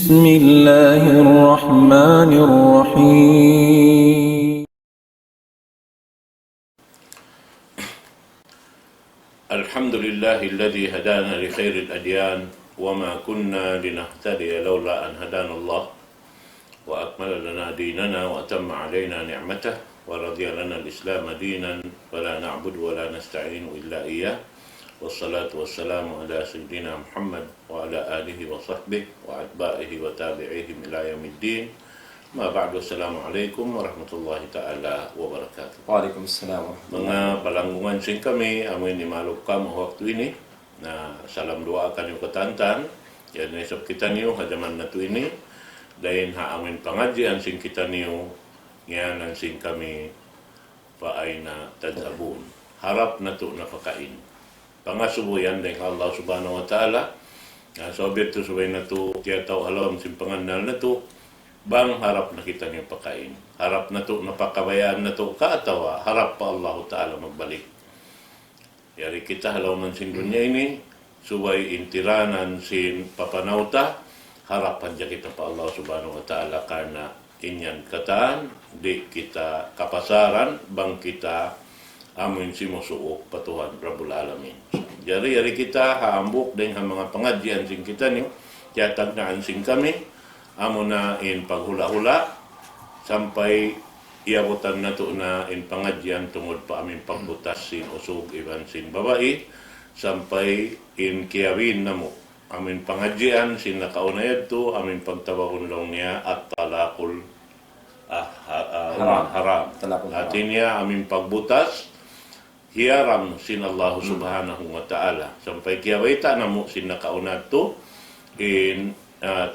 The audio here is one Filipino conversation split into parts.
بسم الله الرحمن الرحيم. الحمد لله الذي هدانا لخير الأديان وما كنا لنهتدي لولا أن هدانا الله وأكمل لنا ديننا وأتم علينا نعمته ورضي لنا الإسلام دينا فلا نعبد ولا نستعين إلا إياه والصلاة والسلام على سيدنا محمد وعلى آله وصحبه وأتباعه وتابعيهم إلى يوم الدين. ما بعد، السلام عليكم warahmatullahi ta'ala wabarakatuh. Waalaikumsalam warahmatullahi Mga palanggungan sing kami, amoy ni maluk kamo waktu ini na salam doa kanyo katantan yan isap kita niyo hadaman na to ini dahin ha amin pangadyan sing kita niyo ngayanan sing kami paay na tadabun harap na to na pakain pangasubuyan din Allah subhanahu wa ta'ala na sobit to subay na to kaya tao alam sing pangandal na to bang harap na kita niyo pakain harap na to napakabayaan na to kaatawa harap pa Allah ta'ala magbalik yari kita halaman sin dunya ini subay intiranan sin papanauta harapan ja kita pa Allah subhanahu wa ta'ala karena inyan kataan di kita kapasaran bang kita amin si musuok patuhan Rabbul Alamin. Yari kita haambuk dengan mga pengajian sing kita niyo tiyatag na sing kami amo na in paghula-hula sampai iabutan na to na in pangadyan tungod pa amin pagbutas sin usog iban sin babae sampai in kiyawin na mo amin pangadyan sin nakaunayad to amin pagtabahon lang niya at talakul haram. Atin niya amin pagbutas hiyaram sin Allah subhanahu wa ta'ala sampai kiyawita na mo sin nakaunad to in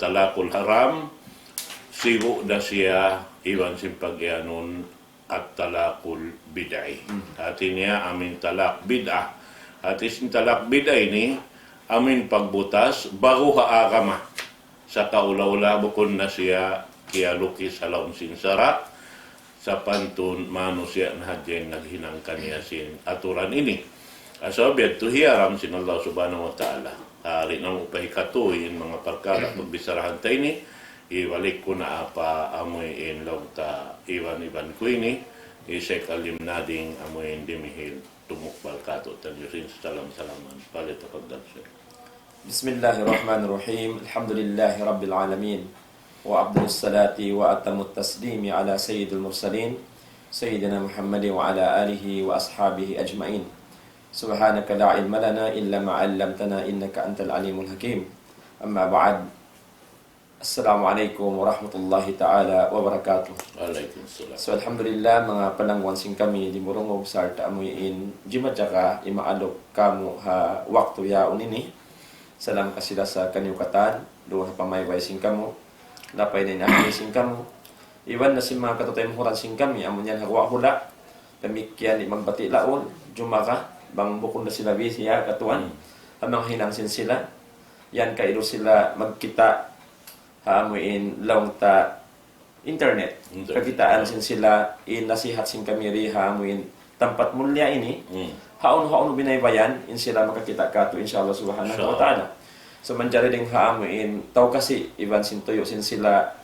talakul haram sigo da siya iwan sin pagyanon at talakul bid'ah. Atin niya amin talak bid'ah. Atin sin talak bid'ah ini amin pagbutas bago haagama sa kaula-ula bukon na siya kialuki sa laon sin sara sa pantun mano siya na hadyan naghinang kaniya sin aturan ini. So, biyad to hiyaram sin Allah subhanahu wa ta'ala. Hari nang upahikatuin mga parkala pagbisarahan tayo ni ibalik ko na apa amoy in long ta iwan ko ini isek alim nading amoy dimihil tumukbal kato tanjusin salam-salaman palit pagdansya. Bismillahirrahmanirrahim. Alhamdulillahi rabbil alamin. Wa afdalus salati wa atamut taslimi ala sayyidil mursalin sayyidina Muhammadin wa ala alihi wa ashabihi ajma'in. Subhanaka la ilma lana illa ma 'allamtana innaka antal alimul hakim. Amma ba'd. Assalamualaikum warahmatullahi ta'ala wabarakatuh. Waalaikumsalam. So alhamdulillah mga panangwan sing kami di murungog sa arta amuyin jimadjaka imaalok kamo ha waktu yaon ini. Salam kasila sa kaniukatan duha pamayway sing kamo lapay na inahali sing kamo iwan na si mga katutay muhuran sing kami amunyan hagwa hula pamikyan magbati laon jumaka bang bukod na sila siya katuan amang hinangsin sila yan kailo sila magkita haamuin long ta internet kakitaan sin sila in nasihat sin kamiri haamuin tampat mulya ini haon binaybayan in sila makakita kato insyaallah subhanahu wa ta'ala. So manjari ding haamuin taw kasi iban sin tuyo sin sila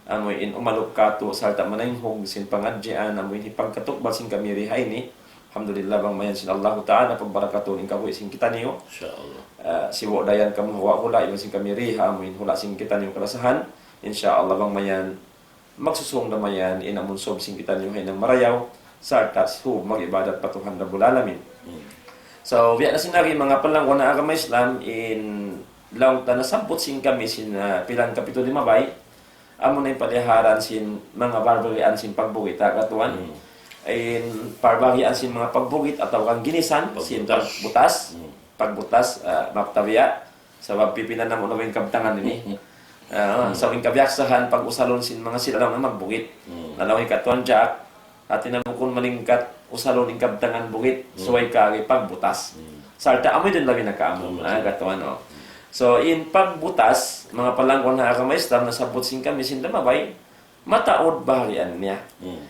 amuin umalok kato salta manayhog sin pangadjian amuin hipagkatukbal sin kamiri ha ini. Alhamdulillah bang mayan sin Allah ta'ala pagbarakato in kabuhi sin kita niyo Insyaallah. Siwo dayan kamu hula iban sin kamiri haamuin hula sin kita niyo kalasahan insyaallah bang mayan magsusung na mayan inamun sob sin kita niyo hinang marayaw sarta su mag-ibadat patuhan Rabbul Alamin. So, biya na sinari mga palangwa na agama Islam in laong tanasampot sin kami sin pilang kapitulo 5 bay amo na paliharan sin mga barbarian sin pagbugit katuan in barbarian sin mga pagbugit atau kang ginisan sin pagbutas maptabiya sa pagpipinan na mo nawing kabtangan ini sa wing kabyaksahan pag-usalon sin mga sila na magbugit nalawing katuan jack atin na kung malingkat usalon ing kabtangan bugit suway kagi pagbutas sarta amoy din labi nakaamo katuan so in pagbutas mga palangkon na agama Islam nasabot sin kami sin damabay mataod bahagian niya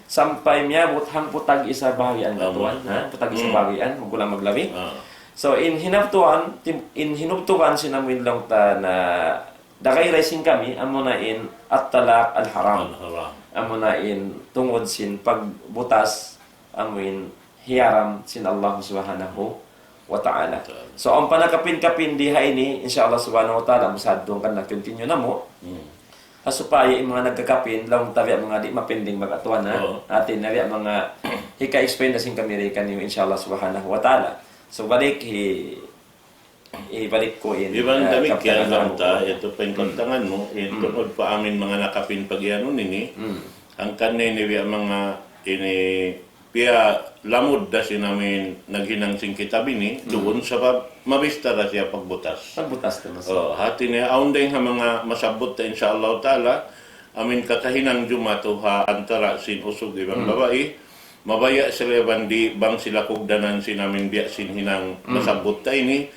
sampai miabot hang putag isa bahagian katuan putag isa bahagian magulang maglabi so in hinubtukan sinamin lang ta na dagay racing kami amo na in at-talaq al-haram. Haram. Amo na in tungod sin pagbutas amo in hiyaram sin Allah subhanahu wa ta'ala. So ang panakapin-kapin diha ini insyaallah subhanahu wa ta'ala musadtong kan na continue na mo. Supaya yung mga nagkakapin lang tabi mga di mapending magatuan na atin nabi mga hika-explain na sing kami kan yung insyaallah subhanahu wa ta'ala. So balik ibalik ko in Ibang dami kaya lang ta, ito pa yung kantangan mo, tungod pa amin mga nakapin pagyano nini, ang kanay ni mga ini piya lamod da si namin naghinang sing kitabi ni, doon sa mabista na siya pagbutas. pagbutas na mas. Hati niya, aun din ha mga masabot na insyaAllah ta'ala, amin kakahinang jumato ha antara sin usog ibang babae, mabaya sila bandi bang sila kugdanan sin namin biya sin hinang masabot ta ini,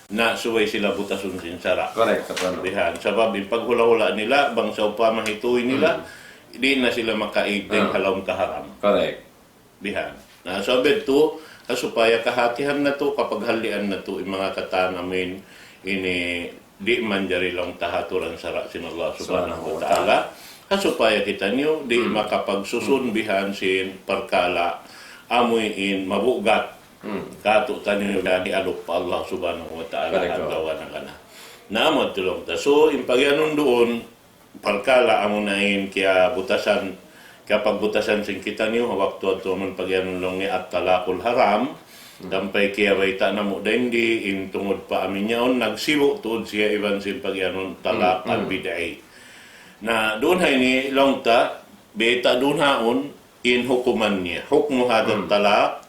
na suway sila butasun sin sara. Correct, kapano. Bihan. Sabab, yung paghula-hula nila, bang sa upamahituin nila, hindi na sila makaigdeng halawang kaharam. Correct. Bihan. Na sabi ito, supaya kahatihan na to, kapag halian na to, yung mga kata namin, ini di man jari lang tahaturan sara sin Allah subhanahu wa ta'ala, supaya kita niyo, di makapagsusun bihan sin parkala, amuin mabugat, kato tanin ni alok pa Allah subhanahu wa ta'ala ang gawa ng kana. Naamot tulong ta. So, impagyanon doon, parkala amunain kaya butasan, kaya pagbutasan sin kita niyo, waktu ato man pagyanon lang ni at-talaqul haram, dampay kaya waita na mo hindi, in tungod pa amin yaon, nagsibo tuod siya iban sin pagyanon talaq al-bid'i. Na doon hay ni long ta, beta doon haon, in hukuman niya. Hukmu hadan talaq,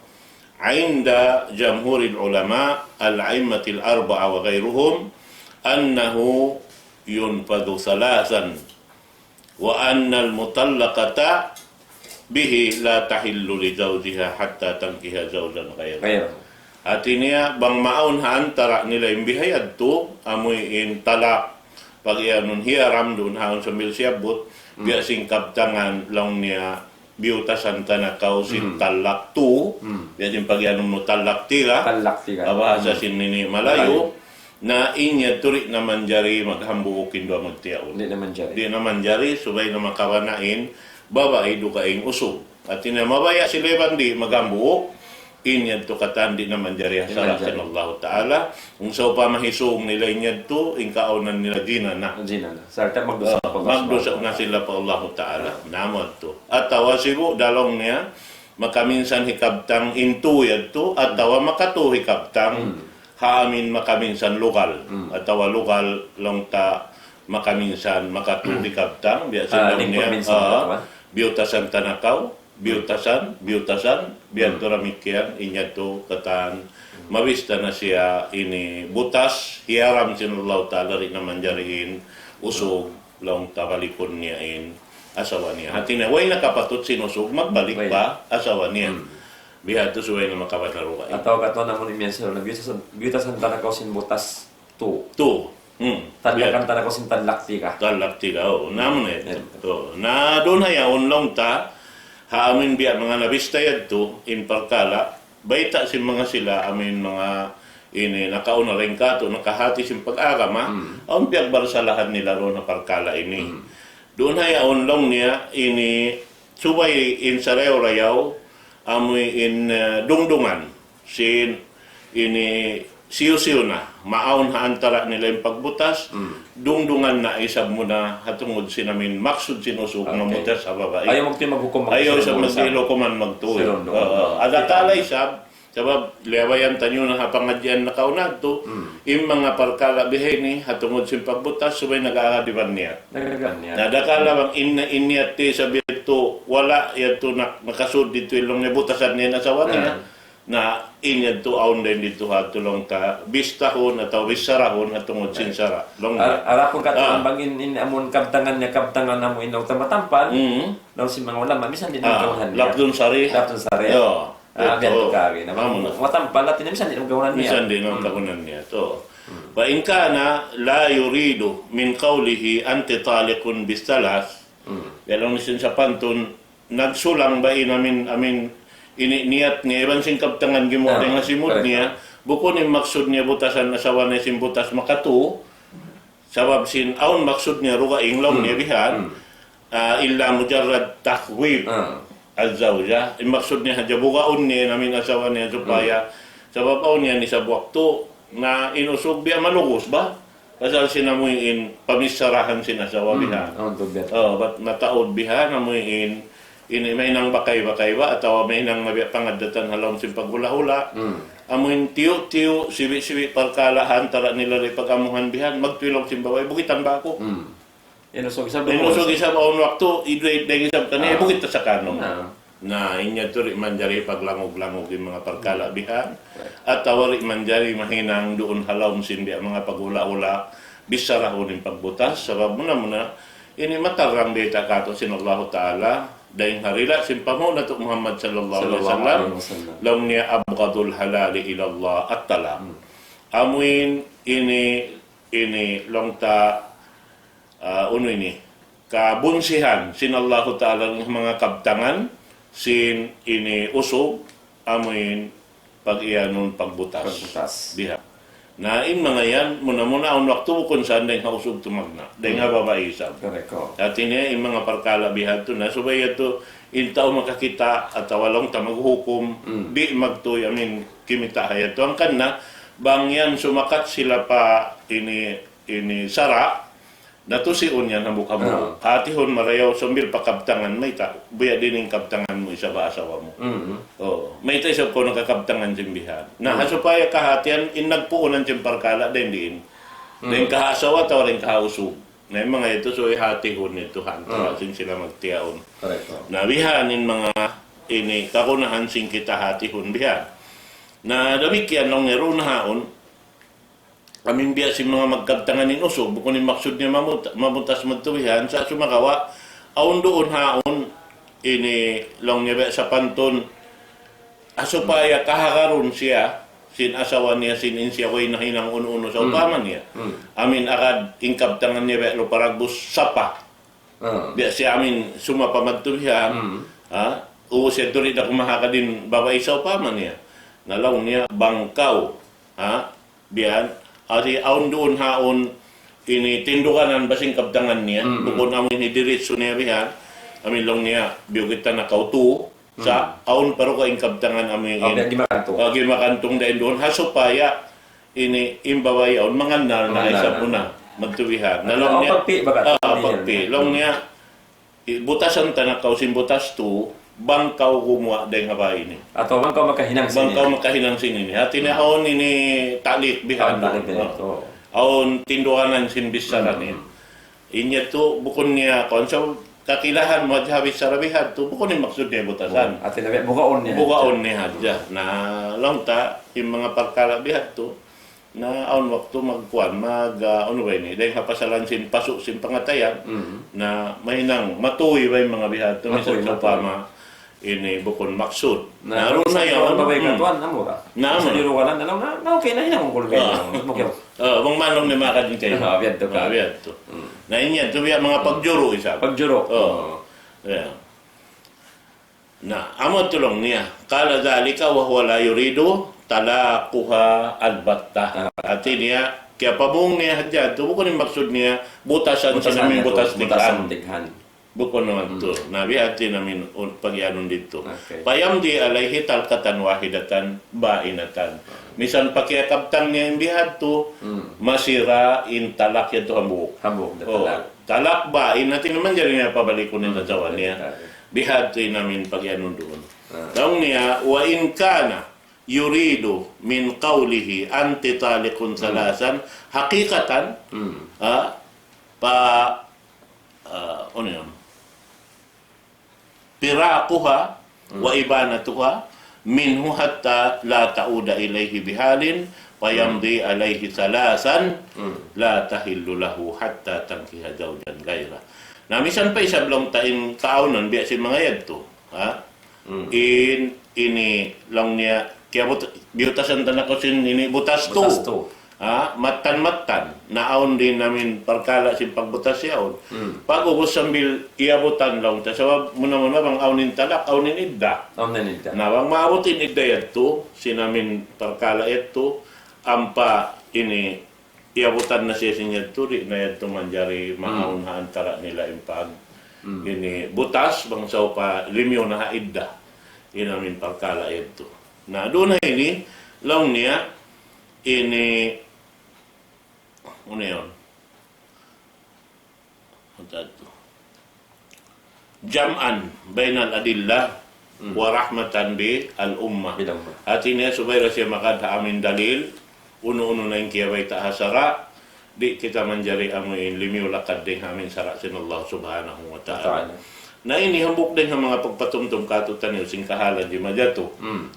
عند جمهور العلماء الأئمة الأربعة وغيرهم أنه ينفذ ثلاثا وأن المطلقة به لا تحل لزوجها حتى تنكح زوجا غيره. Artinya bang maun ha antara nila imbihayad to amoy in talak pag iyanon hiyaram doon haon sa milsiyabot biya sing kabtangan lang niya biutasan tanakaw sin talak tu, biya sin pagyanom mo talak tira, abahasa sin nini malayo, na inya turik naman jari maghambuukin doa magtiyaon. Di naman jari, subay na makawanain, babae dukaing usog. At ina mabaya si Levandi maghambuuk, inya to katandi naman jari hasara sin Allah Ta'ala. Kung sa upamahisong nila inya to, ingkaunan nila gina na. Sarta Magdusa na sila pa Allah Ta'ala. Namod to. At tawa sigo, dalong niya, makaminsan hikabtang intuyad to, at tawa makatu hikabtang haamin makaminsan lokal. At tawa lokal lang ta makaminsan makatu hikabtang. Biya sila niya, biutasan tanakaw, biutasan, biyan to ramikian, inya to katan, mabista na siya ini butas, hiyaram sinullahu ta'ala rin naman jariin, usog, lang tabalikon niya in asawa niya. Hati na, way nakapatot sinusog, magbalik pa asawa niya. Biya to suway na makapatlaro ka. At tawag ato na mo ni Mienso, biutasan tanakaw sin butas to. Tadlakan tanakaw sin tadlakti ka. Tadlakti ka, oo. Naman na doon hayaon lang ta, haamin biya mga nabista yadto in parkala baita si mga sila amin mga ini nakauna rin kato nakahati sin pag-agama ang biyak barsalahan nila ro na parkala ini doon hayaon lang niya ini subay in sareo rayaw amoy in dungdungan sin ini siyo-siyo na maaon ha antara nila yung pagbutas dungdungan na isab mo na hatungod sinamin maksud sinusog na mutas sa babae ayaw maghukom ayaw sa magdilo ko man magtuwi agatalay sab sabab lewayan tanyo na hapangadyan na kaunad to yung mga parkala biheni hatungod sin pagbutas subay nag-aadiban niya nadakala bang inyati sabi ito wala yato nakasud dito ilong nibutasan niya na sawa niya na inyad to aon din dito ha tulong ta bistahon atau bisarahon atungod sinsara long arapon ka ang bangin in amon kabtangan na mo inaw tamatampan daw si mga ulama bisan din ang kawahan niya lapdun sari yo biento kagi na matampan natin bisan din ang kawahan niya bisan din ang kawahan niya to wa in kana la yuridu min qawlihi anti taliqun bisalas pero nisin sa pantun nagsulang ba amin ini-niyat niya, iban sing kabtangan gimote nga simut niya, bukon yung maksud niya butasan asawa na simbutas makatu, Sabab sin aun maksud niya ruga inglong niya bihan illa mujarrad takwib al-zawja. Maksud niya jabugaon niya namin asawa niya supaya sabab aun niya ni sa waktu na inusog biya malugos ba? Pasal sinamuin pamisarahan sin asawa bihan. Bat mataod bihan namuin ini may nang bakay-bakay ba atawa may nang mabiya pangadatan halom sin paghula-hula. Amuin tiyo-tiyo, siwi-siwi parkalahan, tara nila rin pag-amuhan bihan, magtwilong simbaway, bukitan ba ako? Inusog isa ba? Inusog isa ba waktu, i-drake isa ba kaniya, bukit ta sa kanong. Na inya to rin manjari paglangog-langog yung mga parkala bihan, at tawa rin manjari mahinang doon halawm simbi ang mga paghula-hula, bisarahon yung pagbutas, sabab muna, ini matarang dita kato sinallahu ta'ala, dahil harila simpamo na to Muhammad sallallahu alaihi wasallam lam niya abghadul halali ila Allah at talaq. Amuin ini longta ini kabunsihan sinallahu ta'ala ng mga kabtangan sin ini usog amuin pag-iyanon pagbutas diha. Na in mga yan, muna ang waktu kung saan dahil hausog tumagna, dahil nga babaisam. At ini in mga parkala bihan to na, subaya to, in tao makakita at walong ta maghukom, di magtoy, kimita haya to. Ang kana, bang yan sumakat sila pa ini sara, natusiun yan ang buka mo. Katihon marayaw, sumbil pa kabtangan, may ta, buya din yung kabtangan mo, isa ba asawa mo. May ta isa ko nakakabtangan simbihan. Na hasupaya kahatian, in nagpuunan simparkala, din din. Din kahasawa, tawa rin kahausog. Na yung mga ito, so ihatihon nito, hantarasin sila magtiyaon. Nabihanin mga kakunahan sing kita hatihon bihan. Na damikyan nung nirunahaon, kaming biya si mga magkabtangan in usog, bukun yung maksud niya mamutas magtuwihan, sa sumakawa, aun doon haon, long niya sa panton, asupaya kahakaroon siya, sin asawa niya, sin siya ko'y nahinang uno-uno sa upaman niya. Akad, ingkabtangan niya, lo paragbus sapa. Biya si amin sumapa magtuwihan, siya tuloy na kumahaka din babae sa upaman niya. Nalaw niya, bangkaw, biyan, ati aun doon haon ini tindukanan basing kabtangan niya bukod amin idiritso niya bihan amin long niya biyugita na kautu sa aun pero ka kabtangan amin gimakantong dahil doon hasupaya ini imbaway aun mga nar na isa po na magtuwihan na long niya pagpi long niya butasan tanakaw simbutas to bangkaw gumawa dahil nga ba ini. Ato bangkaw makahinang sinin. Bangkaw makahinang sinin. Hati na aon ini talit bihan. Aon tinduanan sin bisaranin. Inya to bukon niya kon sa kakilahan mo habis sarabihan to bukon ni maksud niya butasan. At tinabi bukaon niya. Bukaon niya hadya na langta yung mga parkala bihan to na aon waktu magkuan ano ba ini dahil kapasalan sin pasok sin pangatayan na mahinang matuwi ba yung mga bihan to misal sa pama ini bukon maksud. Naroon na yun. Babay katuan, namura. Sa diruwanan, na okay na yun ang kulgay. Bang manong na makadin kayo. Abiyad to ka. Abiyad to. Na inyan, ito mga pagjuro isa. Pagjuro. Na, amo tulong niya. Kala dalika wa huwa la yuridu talaquha albatta. At niya, kaya pabung niya hadya, ito bukon yung maksud niya, butasan sa namin butas dighan. Bukon naman ito. Nabihati namin pagyanon dito. Payamdi alayhi talkatan wahidatan bainatan. Misan pakiakabtan niya yung bihad to, masira in talak yan to hambuk. Hambuk na talak. Talak bain natin naman dyan niya pabalikunin sa jawan niya. Bihad to namin pagyanon doon. Taong niya, wa in kana yuridu min qawlihi anti talikun salasan, hakikatan, ano yun? Piraquha wa ibanatuha minhu hatta la tauda ilayhi bihalin payamdi alayhi salasan la tahillu lahu hatta tankiha zawjan gaira. Na misan pa isablong tain kaunon biya si mga yadto ini lang niya kaya biyutasan tanako sin ini butas to. Matan-matan naon din namin parkala si pagbutas yaon. Pag ubos sambil iabutan lang ta sabab muna bang awnin talak awnin idda. Na bang maabutin idda yadto sinamin parkala ito ampa ini kiabutan na siya sinya turi na yan tumanjari mahaon ha antara nila impag. Ini butas bangsaw pa limyo na haidda. Inamin pagkala ito. Na doon na ini, laong niya, ini, ano yun? Jam'an bainal adillah wa rahmatan bi al-ummah. At ini subay siya makadha amin dalil, uno-uno na yung kiyabay tahasara, di kita manjari amoy limiw lakad din amin sara sin Allah subhanahu wa ta'ala. Na ini hambuk din ang mga pagpatumtum katutan yung sing kahalan di madyato.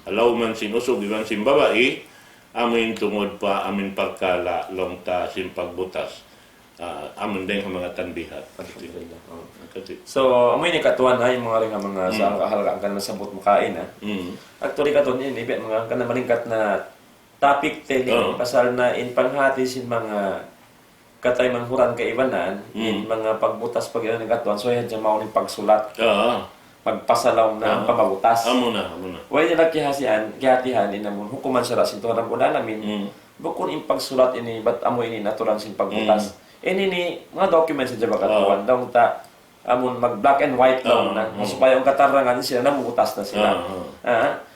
Alaw man sin usog, iban sin babae, amin tungod pa, amin pagkala, long ta, sin pagbutas. Amin din ang mga tanbihat. So, amoy ni katuan na yung mga rin mga sa kahalagaan ka na sabot makain ha. Actually katuan yun, ibig mga ka na malingkat na topic telling, pasal na in panghati sin mga katay manhuran kaibanan, in mga pagbutas pag ilan ng katuan, so yan dyan mauning pagsulat. Pagpasalaw na pamabutas. Amo na. Huwag nila kihatihan, inamun, hukuman siya rasin tuhan rambunan namin, bukun in pagsulat ini, ba't amo ini naturan sin pagbutas. Ini ni, mga documents sa dyan katuan, daw ta, amon mag black and white daw na, supaya ang katarangan sila, namubutas na sila.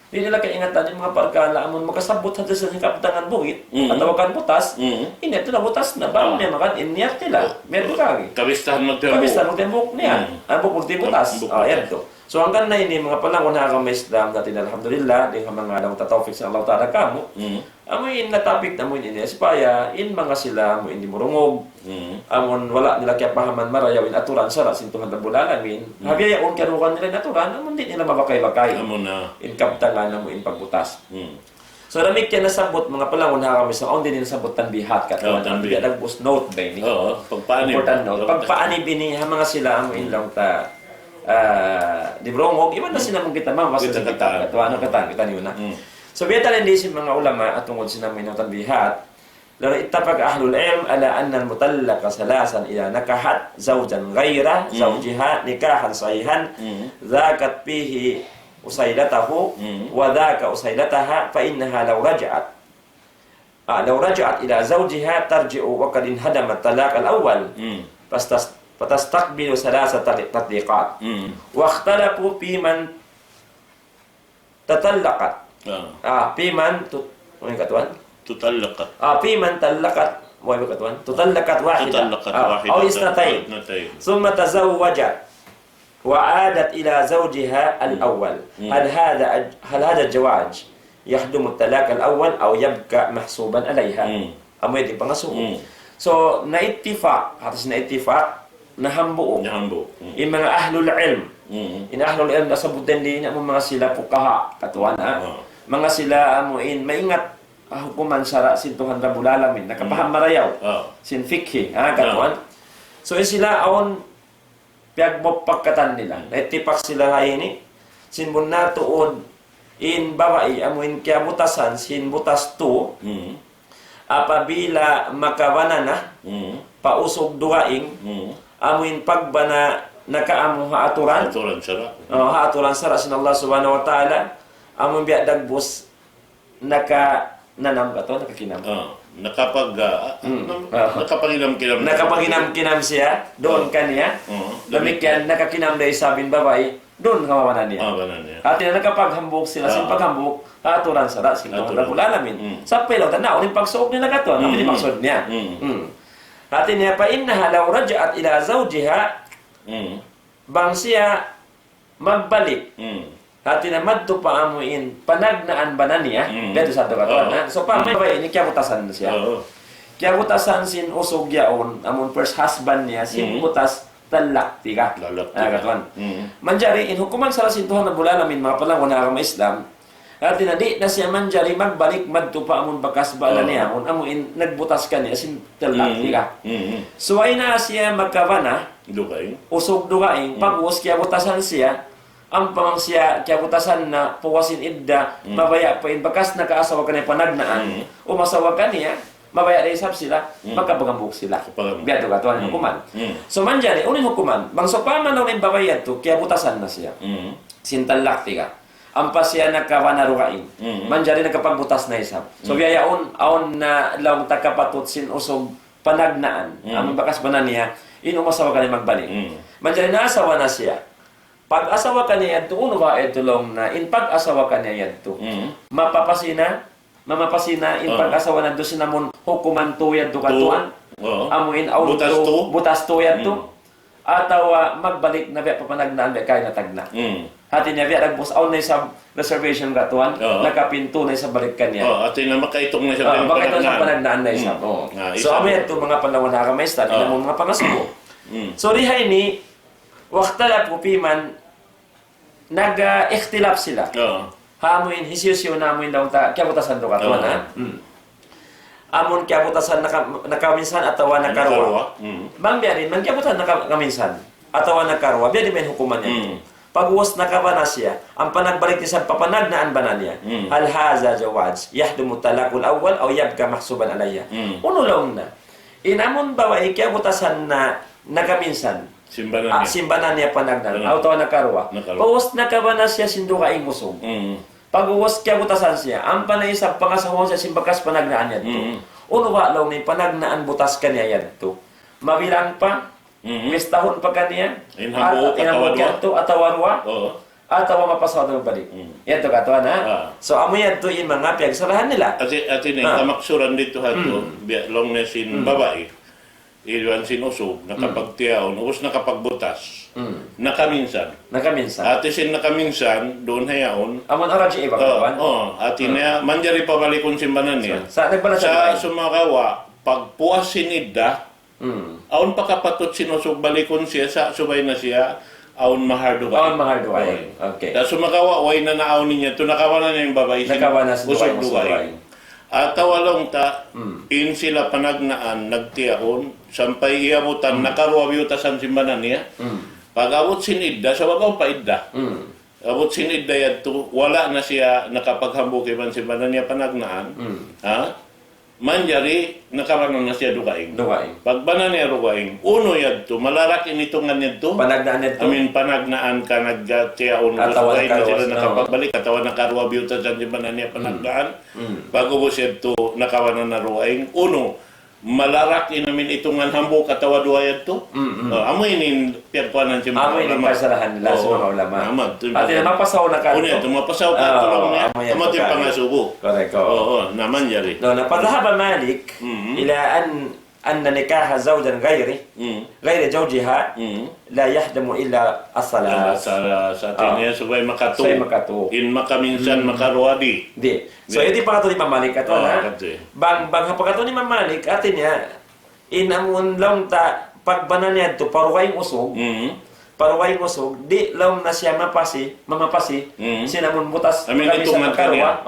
Di nila kaingatan yung mga pagkala amon makasabot sa sa kapitangan buhit at tawagan butas, init na butas na ba niya makan iniyat nila. Meron kagi. Kabistahan magtembok. Kabistahan magtembok niya. Ang bukul butas. Yan to. So hanggang na ini mga palang na kami Islam dati alhamdulillah din mga daw tatawfik sa Allah Taala kamo. Amoy na topic na mo ini supaya in mga sila mo hindi murungog. Amon wala nila kaya pahaman marayawin aturan sa sintuhan na bulalamin. Habiyaon kanukan nila naturan amon di nila mabakay-bakay. Amo na. In kaptangan mo in pagbutas. So ramik kaya nasabot mga palang na kami sa on din nasabot tanbihat ka. Tanbihat nagbus note ba ini. Pagpaanib. Important note. Pagpaanib ini mga sila mo in lang ta di brongog iba na sila mong kita mama sa kita ano kita niyo na. So biyata din si mga ulama at tungkol sila may natanbihat lalo itapag ahlul ilm ala anna al-mutallaqa salasan ila nakahat zawjan ghayra zawjiha nikahan sahihan zakat fihi usailatahu wa dhaka usailataha fa innaha law raja'at ila zawjiha tarji'u wa qad inhadama at-talaq al-awwal فتستقبل ثلاثة تطليقات واختلفوا في من تطلقت في من تطلقت في من طلقت تطلقت واحدة أو اثنتين ثم تزوجت وعادت إلى زوجها الأول هل هذا الزواج يخدم الطلاق الأول أو يبقى محسوبا عليها أم يدي بنصوب so naittifaq nahambuo. Yung mga ahlul ilm. In ahlul ilm nasabutin din mo mga sila pukaha katuan mga sila amuin maingat hukuman sara sintuhan ra bulalamin nakapaham marayaw sin fikhi katuan. So sila aon piagmo pagkatan nila. Naittifaq sila ini sin bunna tuod in babae amuin kaya butasan sin butas tu apabila makawana na pausog duhaing amuin pagbana nakaamo haaturan sara haaturan sara sin Allah subhanahu wa ta'ala amun biya dagbus nanam kato nakakinam nakapaginam siya doon kaniya demikian nakakinam dahil sabing babae doon kawawanan niya at nakapaghambog sila sin paghambog haaturan sara sin Allah bulalamin sa pelo tanaw ning pagsuog nila kato ang pagsuog niya Hati niya pa innaha law raja'at ila zawjiha bang siya magbalik. Hati na madto pa amuin panagnaan ba na niya dito sa doktor na. So pa may ini kaya butasan siya. Kaya butasan sin usog yaon amon first husband niya sin butas talak tiga. Katuan. Manjari in hukuman sa sintuhan na bulalamin mga palang wala kang Islam. At di na siya manjari magbalik madto pa amon bakas bala niya amuin nagbutas ka niya sin talaki ka. So ay na siya magkabana usog dugaing pagwas kaya butasan siya ang pamang siya kaya butasan na puwasin idda mabaya pa in bakas nakaasawa ka niya panagnaan o masawa ka niya mabaya rin sab sila magkabagambuk sila biyato ka tuwan hukuman. So manjari unin hukuman bang so paman na unin babayad to kaya butasan na siya sin talaki ka ampas siya nakawanarukain. Manjari nakapagbutas na isap. So biyayaon aon na lang takapatutsin usog panagnaan. Ang bakas banan niya, inumasawa ka niya magbalik. Manjari na asawa na siya. Pag asawa ka niya yadto, uno ba tulong na in pag asawa ka niya yadto, mamapasina in pag asawa na doon sinamon hukuman tuyad do katuan. Amuin aw butas tuyad to. Atawa magbalik na biya papanagnaan biya kaya natagna. Hati niya biya nagbus aw na sa reservation katuan, nakapinto na sa balik kanya. Ati na makaitong na siya. Makaitong sa panagnaan na isa. So amin ito mga panlawan na kamaistan, ina mo mga pangasubo. So rihay ni waktalap upiman nag-ikhtilaf sila. Hamuin hisiyusyo namuin daw ta kaya butasan do katuan ha. Amon kaya butasan nakaminsan atawa nakarwa. Bang biyarin man kaya butasan nakaminsan atawa nakarwa biya di men hukuman niya. Pagwas nakabana siya, ang panagbalik niya sa papanagnaan banan niya. Hal haza jawaz yahdumu talaqul awwal aw yabqa mahsuban alayya. Uno lang na. Inamon bawae kaya butasan na nakaminsan. Simbanan niya panagnan. Atawa nakarwa. Pagwas nakabana siya sinduka ingusog. Pag-uwas kaya butasan siya, ang panay sa pangasahon sa simbakas panagnaan yan to. Unuwa lang ni panagnaan butas kanya yan to. Mabilang pa, mistahon pa kanya, inambo kaya to, atawarwa, atawa mapasaw na balik. Yan to katuan ha. So amo yan to yung mga piyagsarahan nila. Ati na, kamaksuran dito ha to, long na sin babae, iwan sin usog, nakapagtiyaon, us nakapagbutas. Nakaminsan. Ati sin nakaminsan, doon hayaon. Amon arad siya ibang kawan? Ati niya, manjari pabalikon simbanan niya. Sa sumakawa, pagpuas sinida, aon pakapatot sinusog balikon siya, sa subay na siya, aon maharduay. Aon maharduay. Okay. Da sumakawa, way na naaon niya, tunakawa na niya yung babae. Nakawa na sa duay. At tawalong ta, in sila panagnaan, nagtiyaon, sampay iamutan, nakaruwa biyutasan simbanan niya. Pag-abot sinidda, sa wagaw pa idda. Abot sinidda yadto, wala na siya nakapaghambuki man simbanan niya panagnaan. Manjari, nakaroon na siya dukaing. Pagbanan niya dukaing, uno yadto, malarakin ito nga nito. Panagnaan nito? Panagnaan ka, nagtiyaon, usay na sila nakapagbalik, katawan nakaruwa biyutasan simbanan niya panagnaan. Pag-ubos yadto, nakawanan na ruwaing, uno, malarak inamin itungan hambok katawa duayad to. Amoy inin piyagkuanan si mga ulama. Amoy inin pasarahan nila sa mga ulama. Pati na mapasaw na kanto. Unya, mapasaw ka tulong niya. Amoy yung pangasubo. Correct. Oo, naman yari. No, napadhaba Malik ila an nikaha zawjan ghairi zawjiha la yahdamu illa as-salat. Sa atin niya subay makatu. In makaminsan makaruadi. Di. So iti pakato ni Mamalik ato na. Bang hapakato ni Mamalik atin niya inamun lang ta pagbanan niya to paruway usog. Paruway usog di lang na siya mamapasi sinamon butas kami sa karwa.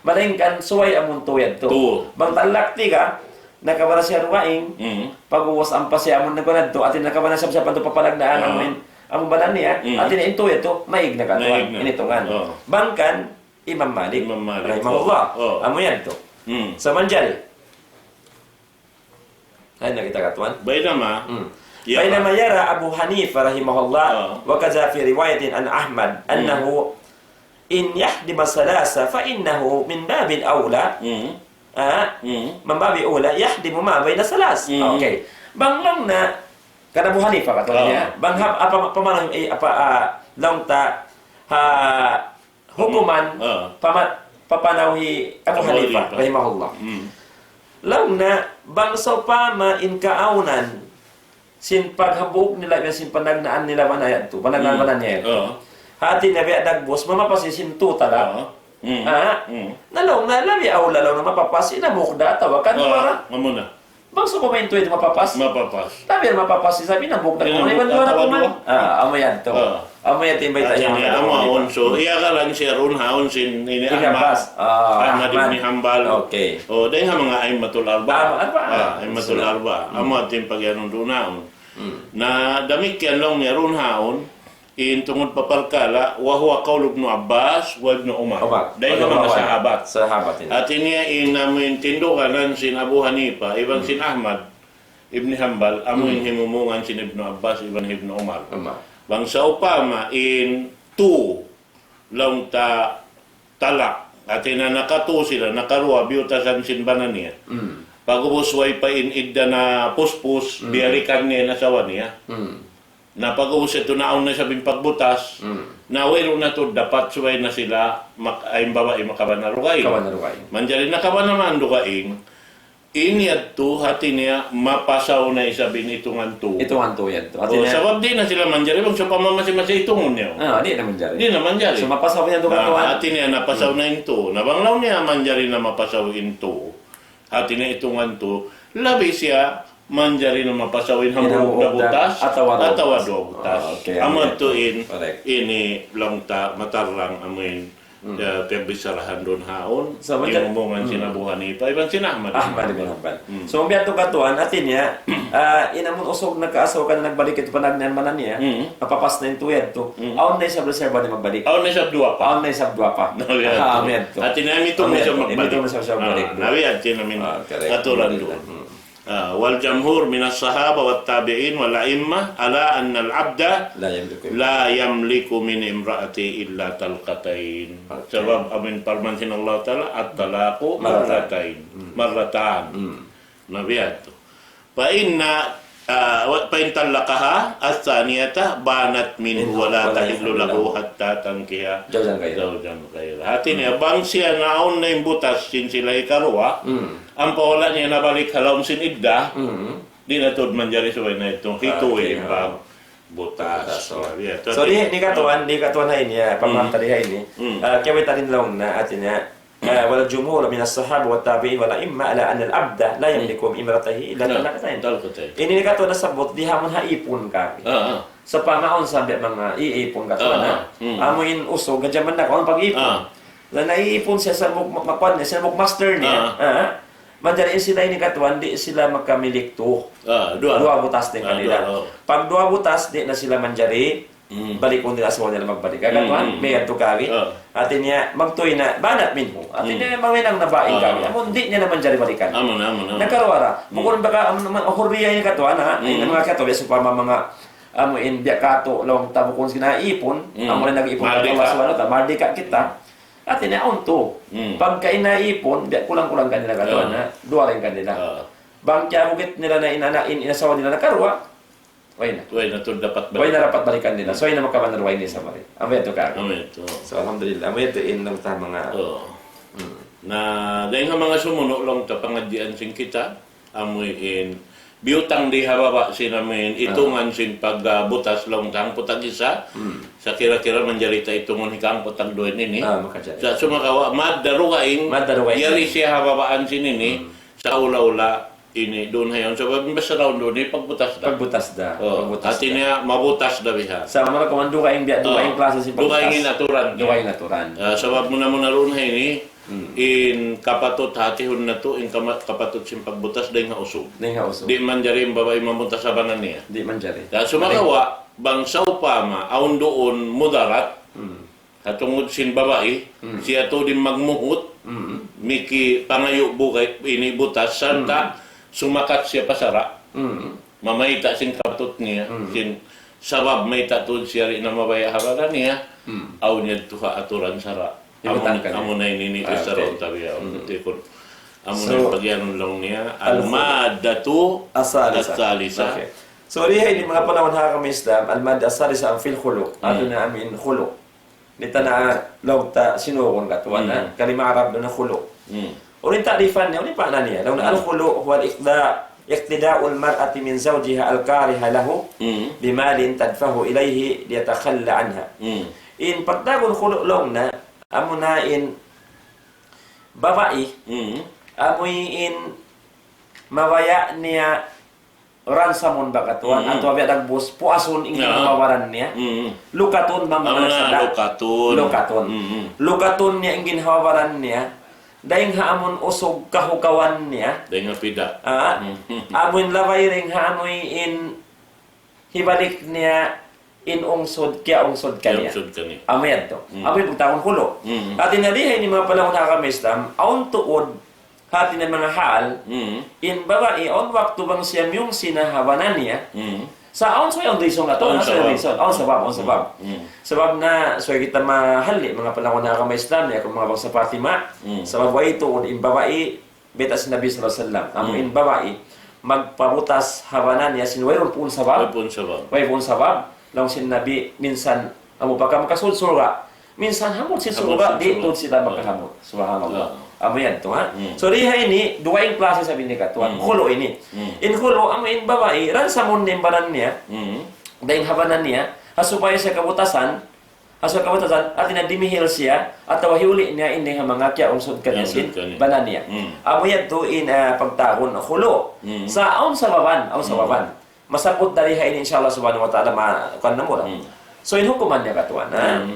Malingkan suway amon tuyad to. Bang talak tiga nakabara siya ruwaing, pag-uwas ang pasya amon nagbanad to, atin nakabara siya sa panto papalagdaan amin, amon banan niya, atin na intuit to, maig na katuan, initungan. Bangkan, Imam Malik, rahimahullah, amon yan to. Sa Manjari, ay nakita katuan? Bainama yara Abu Hanifa rahimahullah, wa kaza fi riwayatin an Ahmad, annahu in yahdima salasa, fa innahu min babil awla, mambabi ula yahdimu ma bayna salas. Okay. Banglang na kada Abu Hanifa katuan niya. Banghap apa pamanang long ta hukuman papanawhi Abu Hanifa rahimahullah. Lang na bangso pa ma in kaaunan sin paghabuk nila sin panagnaan nila manayad to. Panagnaan niya. Hati na biya dagbos mamapasisin to tala. Nalong na labi aw lalaw na mapapas inamukda tawakan para mamuna bang sa momento ito mapapas tabi na mapapas sabi na mukda ko may bandura ko man amo yan to amo yan timbay tayo amo so iya ka lang siya ron haon sin ini amas ni hambal okay dahil nga mga ay matul arba amo atin pagyanong dunaon na damit yan lang ni ron haon in tungod papalkala wa huwa qaul ibn Abbas wa ibn Umar. Dahil mga sahabat. At niya inamin tindukanan sin Abu Hanifa, ibang sin Ahmad ibn Hanbal, amoy himumungan sin Ibn Abbas, ibang Ibn Umar. Bang sa upama in two long talak. At na nakatu sila, nakaruwa, biyutasan sinbanan niya. Pag-ubusway pa inidda na puspus, biyarikan niya nasawa niya. Na pag-ubus ito naon na sabing pagbutas, na walo na to, dapat suway na sila, ay babae makabanarugay. Manjari na kabanaman dugaing, iniyad to, hati niya, mapasaw na isabing itungan to. Itungan to yan to. O, sabab di na sila manjari, so pamamasi-masi itungon niya. Di na manjari. Di na manjari. So mapasaw yan to katuan. Hati niya, napasaw na ito. Nabanglaw niya, manjari na mapasaw ito. Hati niya itungan to. Labi siya, manjari na mapasawin hambog na butas. Atawa do butas. Amad to ini lang matarlang amin. Pebisarahan doon haon. So, Imumungan sinabuhan ni pa. Ibang sinahman. So, umbiyat to katuan, atin niya, inamon usog nagkaasaw ka na nagbalik ito panagnan manan niya, mapapas na yung tuyad to. Aon na isang reserva na magbalik. Aon na isang dua pa. Aon na isang dua pa. Amen to. Atin na ito mo siya magbalik. Ito mo siya magbalik. Nawiyad siya namin aturan doon. والجمهور من الصحابة والتابعين والأئمة على أن العبد لا يملك من امرأته إلا طلقتين. سبب أمين فرمان الله تعالى الطلاق مرتان. نبيات. فإن طلقها الثانية بانت منه ولا تحل له حتى تنكح زوجا غيره. Hatinya bang siya naon na imbutas sin sila ikarwa, ang pawala niya nabalik halawm sin idda, di na tod manjari suway na itong hituwi bang butas. So di katuan na ini pamanta di ini. Kaya tarin lang na atin والجمهور من الصحابة والتابعين والأئمة على أن العبد لا يملك امرأته إلا طلقتين. Ini kato nasabot diha mon haipon ka. Sa pamaon sabi mga iipon ka to na. Amoin usog gadyaman na kon pag-ipon. Na naiipon siya sa makwan niya, sa master niya. Manjari sila ini katuan di sila magkamilik to. Dua butas din kanila. Pag dua butas di na sila manjari balik kung nila sa nila magbalik. Kagatuan, may ato kami. Atin niya, magtuloy na, banat minho. Atin niya, mawinang nabaing kami. Amon, di niya naman dyan balikan. Nagkarawara. Kung baka, hurriya yung katuan, yung mga katuwa, so mga amuin, biya kato, long tabo kung sinaipon, amo rin nag-ipon ka, mardika kita. Atin niya, unto. Pagka inaipon, biya kulang-kulang kanila katuan, dua rin kanila. Bangkya, bukit nila na inasawa nila na karwa, Way na to dapat balikan nila. So, ay na makabanarway ni sa mari. Amay ito ka. So, alhamdulillah. Amay ito lang ta mga... Na, dahil nga mga sumuno lang ta pangadyan sing kita, amoy biyutang di hababa sinamin, itungan sin pagbutas lang tang putag isa, sa kira-kira manjarita itungon hikang putag doon ini. Sa sumakawa, madarugaing, yari siya hababaan sin ini, sa ula-ula, ini doon hayon so basta raw doon pagbutas da ati niya mabutas da biha sa mga komando kaing biya dukaing klase si pagbutas dukaing naturan sabab mo na ron ini in kapatot hatihon na to in kapatot sim pagbutas dahil nga usog di man jari babae mamunta sa banan niya di man jari sumakawa bang saupama aun doon mudarat hatungod sin babae siya to din magmuhot miki pangayo bukay ini butas santa sumakat siya pasara. Mamayta sin kapatot niya. Sin sabab may tatod siya rin na mabaya habaran niya. Aw niya tuha aturan sara. Amo na ininiti sa ron tabi. Amo na pagyanon lang niya. Al-madatu as-salisa. So, rihay ni mga panahon ha kami Islam, al-mad as-salisa ang fil khuluq. Ano na amin khuluq. Nita na log ta sinukon katuan na. Kalima Arab na khuluq. Ulit ta'rifan niya, ulit paano niya? Launa al-khulu' huwa iqtida'ul mar'ati min zawjiha al-kariha lahu bimalin tadfahu ilayhi liyatakhalla anha. In pagdagol khulu' long na, amo na in babae, amoy in mawaya niya ransamon bakatuan ato abi dagbus puason ingin mawaran niya lukaton mamana sada lukaton niya ingin hawaran niya dahing haamon usog kahukawan niya. Dahing nga pida. Amon laway ring haamoy in hibalik niya in ungsod kaya ungsod kanya. Amoy yan to. Amoy pagtakon kulo. At inalihay ni mga panahon na kami Islam, aon tuod hati ng mga hal, in babae, on waktu bang siyam yung sinahawanan niya, Sa aon sa yung reason na to, Aon sa sabab. reason, aon sabab. Sabab na so kita mahali mga panahon na kama Islam ya kung mga bangsa Fatima. Sabab wa ito in babae betas Nabi sallallahu alaihi wasallam. Amo in babae magpabutas hawanan ya sin wayron pun sabab. Wapon sabab. Way pun sabab lang sin Nabi minsan amo pa ka makasulsura. Minsan hamot si surga dito sila makahamot. Subhanallah. Amo yan to ha. So diha ini dua yung klase sabi ni katuan. Khulo ini. In khulo amo in babae ran sa mun nimbaran niya. Dahil habanan niya supaya sa kabutasan at dinadimihil siya at tawahiuli niya ini mga kya unsod kanya sin banan niya. Amo yan to in pagtagon khulo. Sa aon sa baban, masabot dariha ini insyaallah subhanahu wa ta'ala kan namo. So in hukuman niya katuan ha.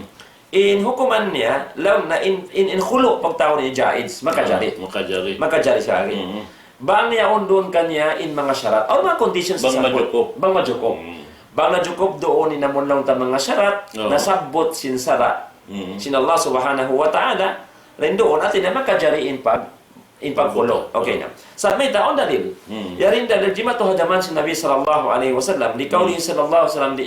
In hukuman niya, law na in khulo pagtao niya jaiz, makajari siya. Bang niya undon kanya in mga syarat, o mga conditions sa sabot. Bang majukop doon in namon lang ta mga syarat, na sabot sin sara. Sin Allah subhanahu wa ta'ala, rin doon atin na makajari in pagkhulo. Okay na. Sa may taon dalil. Yarin dalil, jima to hadaman si Nabi sallallahu alaihi wasallam, li kauli sallallahu alaihi wasallam li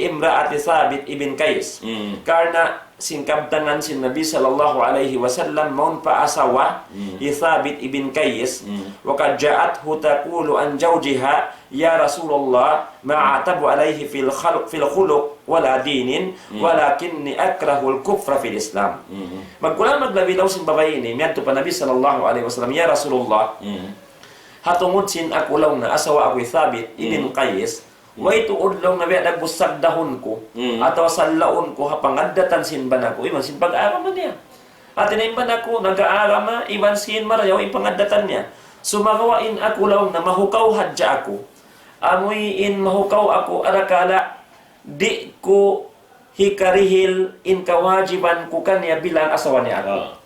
imraati Thabit ibn Qais. Karena singkabtangan si Nabi sallallahu alaihi wasallam maun paasawa ni Thabit ibn Qais wa qad ja'athu taqulu an zawjiha ya Rasulullah ma'atabu alaihi fil khuluq wala dinin walakinni akrahu al-kufra fil Islam. Magkulang maglabi daw sin babae ini miadto pa Nabi sallallahu alaihi wasallam ya Rasulullah hatungod sin ako law na asawa ako Thabit ibn Qais. Way tuod lang na biya nagbusag dahon ko ataw salaon ko hapangadatan sinban ako iban sin pag-aaraman niya at inimban ako nag-aarama iban sin marayaw ipangadatan niya sumagawain ako lang na mahukaw hadja ako amoy in mahukaw ako arakala di ko hikarihil in kawajiban ko kanya bilang asawa niya ako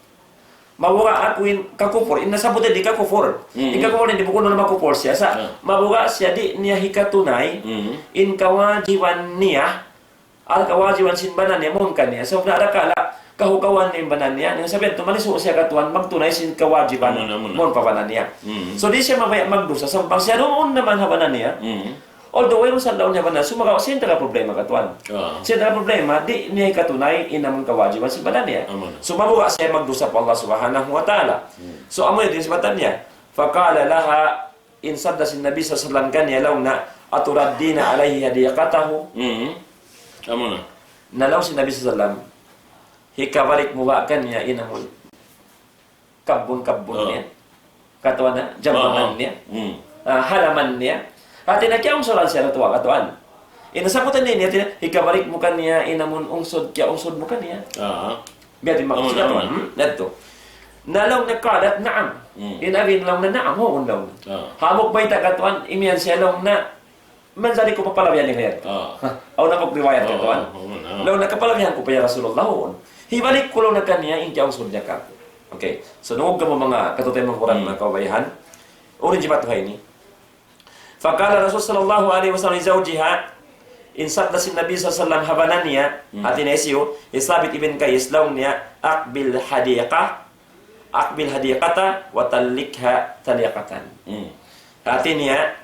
mabuga ako in kakupor in nasabot di kakupor in kakupor di bukuno na makupor siya sa mabuga siya di niya hikatunay in kawajiban niya al kawajiban sinbanan niya mon kanya so narakala kahukawan ni banan niya nga sabihin tumaliso siya katuan magtunay sin kawajiban mon pabanan niya so di siya mabaya magdusa sampang siya noon naman habanan niya although way sa daw niya ba na sumagaw siya talaga problema katuan. Siya talaga problema di niya katunay inamon kawajiban si banan niya. So mabuha siya magdusa pa Allah subhanahu wa ta'ala. So amoy din si batan niya. Faqala laha in sadda si Nabi sallallahu alaihi wasallam kanya law na aturaddina alaihi hadiyaqatahu. Amo na. Nalaw si Nabi sallallahu alaihi wasallam hikabalik mo ba kanya inamon kabun niya. Katuan na jambangan niya. Halaman niya. At inakyang solan siya natuwa katuan. Inasabutan niya, hikabalik mo kaniya, inamon ungsod, kya ungsod mo kaniya. Biya din makusod katuan. Nato. Nalaw na kadat naam. Inagin lang na naam, hoon lang. Hamok ba ita katuan, imiyan siya lang na, mansari ko papalabihan ni Kayat. Aw na pagriwayat katuan. Law nakapalabihan ko pa ya Rasulullah hoon. Hibalik ko lang na kaniya, in kya ungsod niya ka. Okay. So, nungog ka mo mga katutay mga kurang mga kawabayahan. Urin jibatuhay ni. Faqala Rasul sallallahu alaihi wasallam zawjiha in sadda si Nabi sallallahu alaihi wasallam habanan niya atin isiyo Thabit ibn Qais law niya aqbil hadiqata wa tallikha taliqatan. Atin niya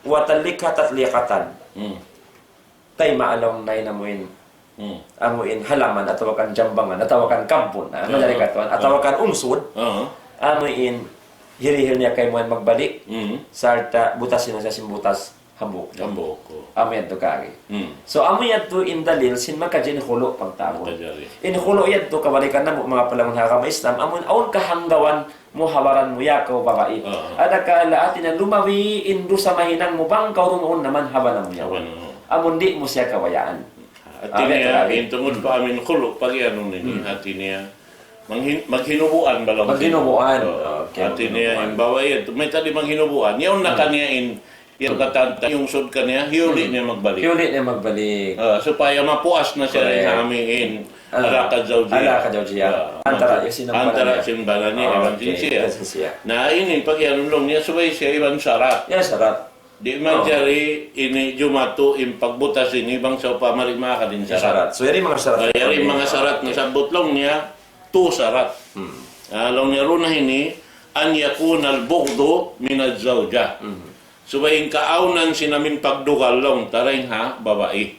wa tallikha tatliqatan. Tay maalong nay namuin amuin halaman ataw kan jambangan ataw kan kampon madali katuan ataw kan ungsod amuin hirihil niya kay moan magbalik sarta butas siya sa simbutas hambok amoy to kagi so amoy to in dalil sin makajin khulo pagtawon in khulo yad to kabalikan na mga palangon ha kama Islam amon aun kahanggawan mo habaran mo yakaw babae ada kala atin lumawi indu sa mahinang mo bang kaw tumuon naman habanan mo yawan amon di mo siya kawayaan atinya intungod pa amin khulo pag ano nini atinya maghinubuan balang maghinubuan ati niya imbawa yan may tali maghinubuan yaw na kaniyain yung katanta yung sud kaniya hiuli niya magbalik supaya mapuas na siya rin namin alaka zawjiya antara sinbala niya ibang siya na ini pag yanulong niya subay siya ibang syarat di man jari ini jumatu impagbutas ini bang sa pamarima ka din syarat so yari mga syarat na sabot lang niya tu syarat. Long niya runa ini an yakuna al-bughdu min az-zawjah. Subayin kaaunan sinamin pagdugal long taring ha, babae.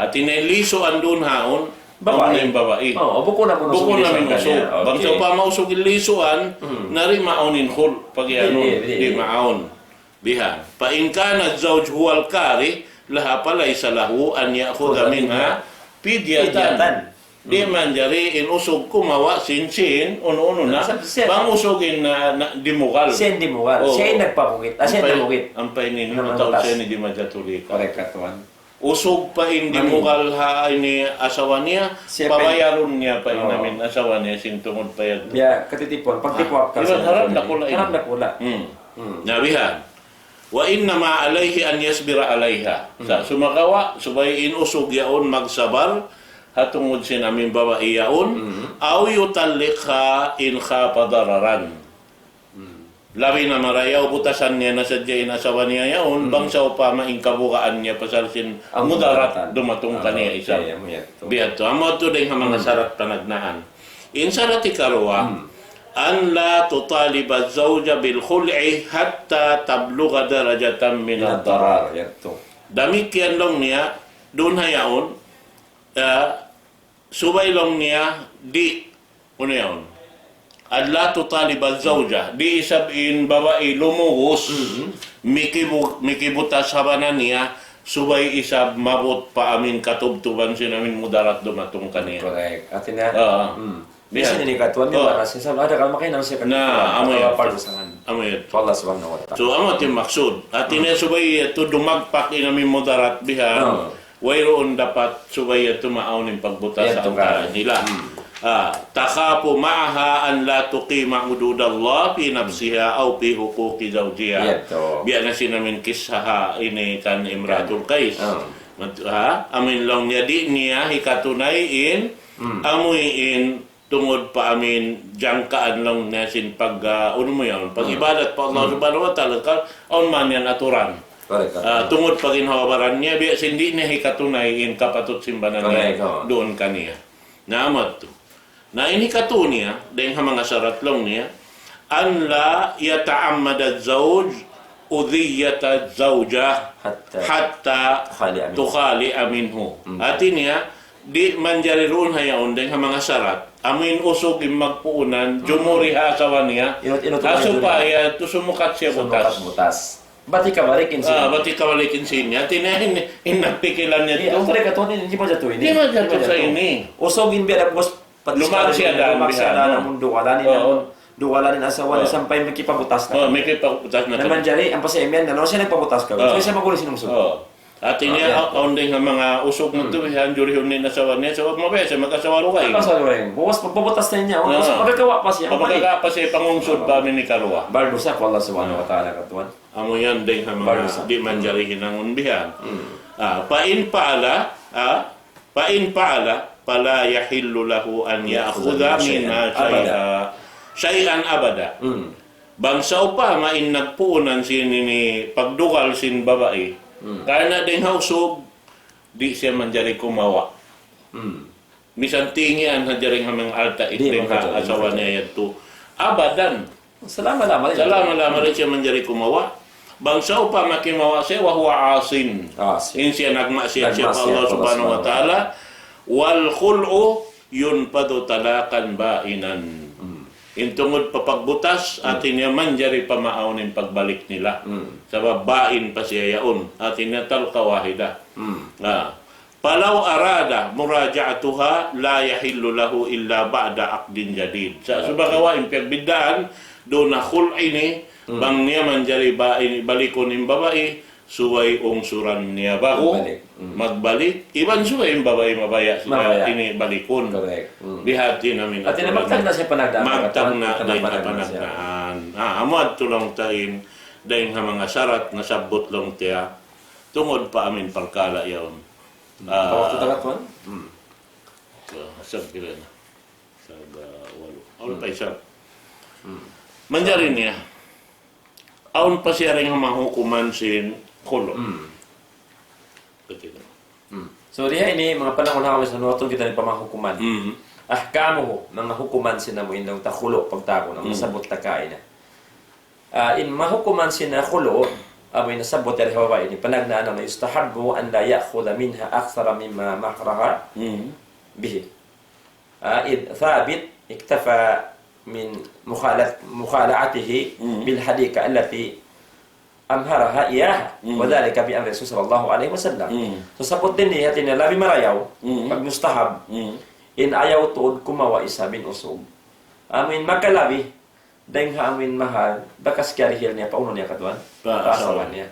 At inilisoan doon haon, babae yung babae. Oo, buko na mo Buko namin usog. Bang sa pa mausog ilisuan, nari maaunin hul. Pag ano, di maaon. Bihan. Pain ka na zawj huwal kari, laha palay sa lahu, anya ko gamin ha, pidyatan. Di man jari inusog kumawa sin-sin, uno-uno na, bang usogin na dimukal. Siya hindi mugal. Siya yung nagpapukit. Siya yung namukit. Ang painin nung taon siya ni di majatulika. Correct, katuan. Usog pa hindi mukal ha ini asawa niya, pabayaron niya pa namin asawa niya, sintungod pa yan. Biya, katitipon. Pagtipuap ka Diba, harap na kula. Harap na kula. Nabihan. Wa inna ma alayhi an yasbira alayha. Sa sumakawa, subay inusog yaon magsabar, hatungod sinaming babae yaon, aw yutallikha in khapadararan. Labi na marayaw, butasan niya na sadya inasawa niya yaon, bang sa upama kabukaan niya pasalsin mudarat dumatong kaniya isa. Biyato. Amo to din mga sarat panagnaan. In sarati karwa, an la tutaliba zawja bil khul'i hatta tabluga darajatan min ad-darar. Damikian long niya, doon hayaon, subay long niya, di, ano yaon? Adla tutaliba zawja, di isabin babae lumugos, mikibutas habanan niya, subay isab mabot pa amin katubtuban sinamin mudarat dumatong kaniya. Correct. Atin na. Bisan ini katuan niya para sa ada kalau makin siya na amoy palusangan. Amoy. Allah subhanahu wa ta'ala. So amo ti maksud. Atin na subay to dumagpak inamin mudarat bihan. Wayroon dapat subay tumaaw ning pagbutas sa nila. Takhafu ma'aha an la tuqima hududallah fi nafsiha aw fi huquqi zawjiha. Biya na sinamin kisah ini kan Imratul Qais. Amin long niya di niya hikatunayin amuin tungod pa amin jangkaan lang nasin pag ano mo yan pag ibadat pa Allah subhanahu wa ta'ala on man yan aturan. Tungod pag inhawabaran niya biya hindi niya hikatunayin kapatot simbanan niya doon kaniya. Naamat to. Na ini katunia dengan mga syarat long niya an la yata'ammad az-zawj udhiyata zawjah hatta tukhali minhu. Artinya di manjariron hayaon dengan mga syarat amin usog magpuunan jumuriha asawa niya supaya to sumukat siya butas. Bati kabalikin siya. Bati kabalikin siya. Tinahin inapikilan niya to. Ang pare katuan hindi mo jatuin. Hindi mo jatuin sa ini. Usogin biya bos lumak siya na mundo duwalanin asawa sampai makipabutas na. Makipabutas na. Naman jari ang pasiemian na siya nagpabutas ka. So siya magulo sinungsod. At niya aunding ang mga usog mo to yan jurihon ni asawa niya. So mabaya siya magkasawa rugay. Magkasawa rugay. Buwas pagpabutas na niya. Magkakawa pa siya. Magkakawa pa siya pangungsod pa amin ni Karwa. Bardusa ko Allah subhanahu wa ta'ala katuan. Amo yan din ang mga di manjarihin ang unbihan. Pain paala fala yahillu lahu an ya'khudha minha shay'an abada. Bangsaw pa main nagpuunan sinini pagdugal sin babae. Karena ding hausog di siya manjari kumawa. Misan tingian hajaring hamang alta itim ha asawa niya yato. Abadan. Selama-lama rin siya manjari kumawa. Bangsaw pa makimawa siya wa huwa asin. In siya nagmaksiyat siya pa Allah subhanahu wa ta'ala. Wal khul'u yunpadu talakan bainan. Intungod papagbutas atin niya manjari pamaaw ng pagbalik nila. Sa babain pa siya yaon. Atin niya talqa wahida. Palaw arada muraja'atuha la yahillu lahu illa ba'da aqdin jadid. Sa subagawa impyagbidaan doon na khul'i ni bang niya manjari balikon ng babae suway ungsuran niya bago magbalik iban suway yung babae mabaya sila ini balikon bihati namin at magtag na siya panagdaan magtag na dahil na panagdaan amad tulong tayin dahil nga mga sarat na sabot lang tiya tungod pa amin parkala yaon waktu tagat man? Asab kila na sa walo awal pa isab manjari niya aun pa siya rin ang mahukuman sin kulo. So diya ini mga panahon na kami sa notong kita ng pamahukuman. Ahkamuhu, mga hukuman sina mo indang takulo pagtako ng masabot takain na. In mahukuman sina kulo, amoy nasabot ya babae ni panagnaan na yustahabbu an la ya'khudha minha akthara mimma mahraha bihi. إذ ثابت اكتفى من مخالعته بالحديقة التي أمهرها إياها وذلك بأمر الرسول صلى الله عليه وسلم. So sabot din niya tinala labi marayaw pag mustahab in ayaw tuod kumawa isa bin usog. Amin magkalabi dahil amin mahal bakas kyarihil niya pauno niya katuan paasawan niya.